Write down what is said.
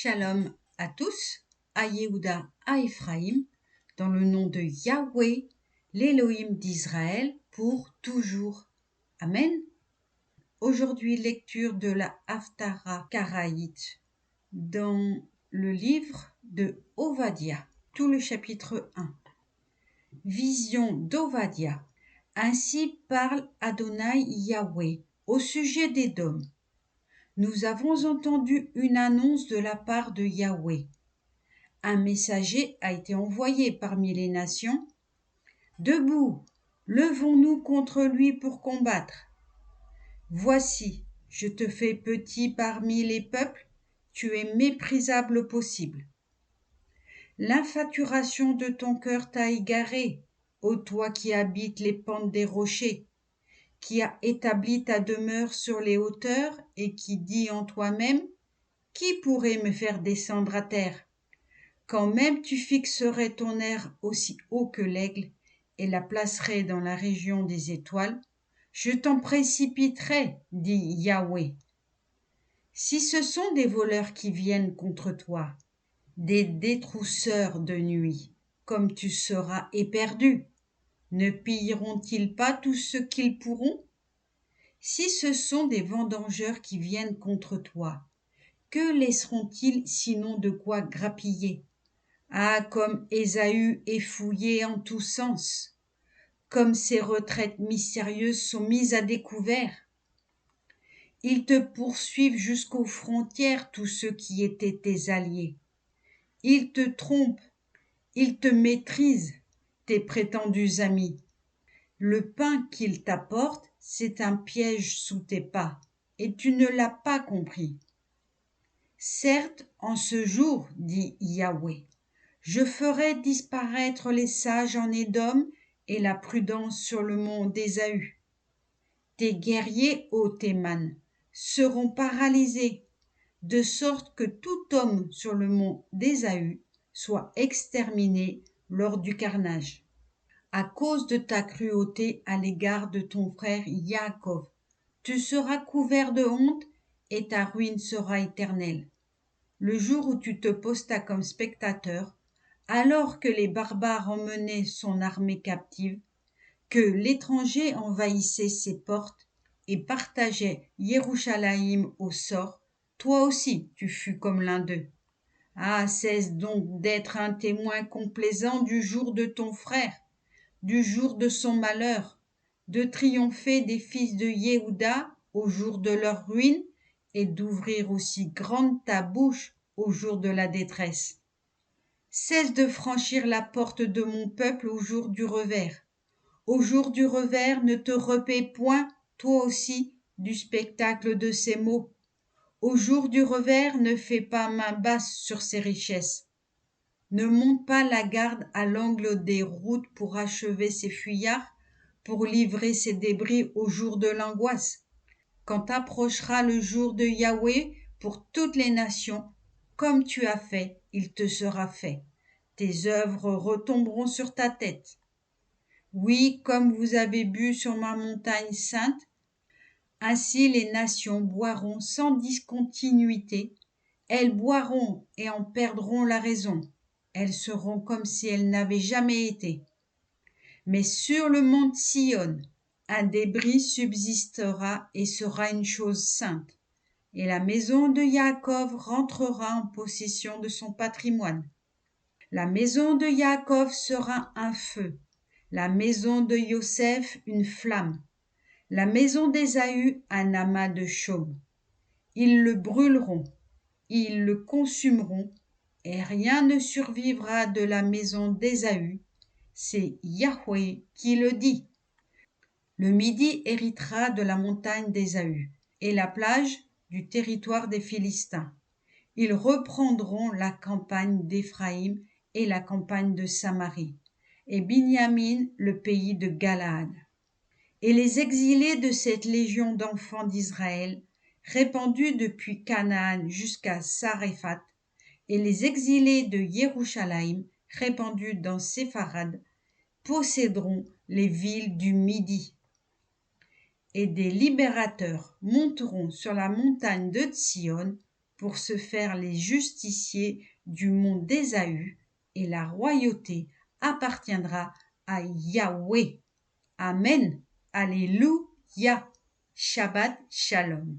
Shalom à tous, à Yehuda, à Ephraïm, dans le nom de Yahweh, l'Élohim d'Israël, pour toujours. Amen. Aujourd'hui, lecture de la Haftara Karaïte dans le livre de Ovadia, tout le chapitre 1. Vision d'Ovadia. Ainsi parle Adonai Yahweh au sujet d'Édom. Nous avons entendu une annonce de la part de Yahweh. Un messager a été envoyé parmi les nations. Debout, levons-nous contre lui pour combattre. Voici, je te fais petit parmi les peuples, tu es méprisable au possible. L'infaturation de ton cœur t'a égaré, ô toi qui habites les pentes des rochers, qui as établi ta demeure sur les hauteurs et qui dis en toi-même, qui pourrait me faire descendre à terre? Quand même tu fixerais ton aire aussi haut que l'aigle et la placerais dans la région des étoiles, je t'en précipiterai, dit Yahweh. Si ce sont des voleurs qui viennent contre toi, des détrousseurs de nuit, comme tu seras éperdu, ne pilleront-ils pas tout ce qu'ils pourront? Si ce sont des vendangeurs qui viennent contre toi, que laisseront-ils sinon de quoi grappiller? Ah, comme Ésaü est fouillé en tous sens, comme ses retraites mystérieuses sont mises à découvert. Ils te poursuivent jusqu'aux frontières, tous ceux qui étaient tes alliés. Ils te trompent, ils te maîtrisent, tes prétendus amis. Le pain qu'ils t'apportent, c'est un piège sous tes pas, et tu ne l'as pas compris. Certes, en ce jour, dit Yahweh, je ferai disparaître les sages en Édom et la prudence sur le mont d'Ésaü. Tes guerriers, ô Théman, seront paralysés, de sorte que tout homme sur le mont d'Ésaü soit exterminé lors du carnage. À cause de ta cruauté à l'égard de ton frère Yaakov, tu seras couvert de honte et ta ruine sera éternelle. Le jour où tu te postas comme spectateur, alors que les barbares emmenaient son armée captive, que l'étranger envahissait ses portes et partageait Yerushalayim au sort, toi aussi tu fus comme l'un d'eux. Ah, cesse donc d'être un témoin complaisant du jour de ton frère, du jour de son malheur, de triompher des fils de Yehuda au jour de leur ruine et d'ouvrir aussi grande ta bouche au jour de la détresse. Cesse de franchir la porte de mon peuple au jour du revers. Au jour du revers, ne te repaie point, toi aussi, du spectacle de ces maux. Au jour du revers, ne fais pas main basse sur ses richesses. Ne monte pas la garde à l'angle des routes pour achever ses fuyards, pour livrer ses débris au jour de l'angoisse. Quand approchera le jour de Yahweh pour toutes les nations, comme tu as fait, il te sera fait. Tes œuvres retomberont sur ta tête. Oui, comme vous avez bu sur ma montagne sainte, ainsi les nations boiront sans discontinuité. Elles boiront et en perdront la raison. Elles seront comme si elles n'avaient jamais été. Mais sur le mont Sion, un débris subsistera et sera une chose sainte, et la maison de Yaakov rentrera en possession de son patrimoine. La maison de Yaakov sera un feu, la maison de Yosef une flamme, la maison d'Ésaü un amas de chaume. Ils le brûleront, ils le consumeront, et rien ne survivra de la maison d'Ésaü. C'est Yahweh qui le dit. Le Midi héritera de la montagne d'Ésaü, et la plage du territoire des Philistins. Ils reprendront la campagne d'Éphraïm et la campagne de Samarie, et Binyamin le pays de Galaad. Et les exilés de cette légion d'enfants d'Israël, répandus depuis Canaan jusqu'à Saréphat, et les exilés de Yerushalayim, répandus dans Sépharad, posséderont les villes du Midi. Et des libérateurs monteront sur la montagne de Sion pour se faire les justiciers du monde d'Ésaü, et la royauté appartiendra à Yahweh. Amen. Alléluia. Shabbat Shalom.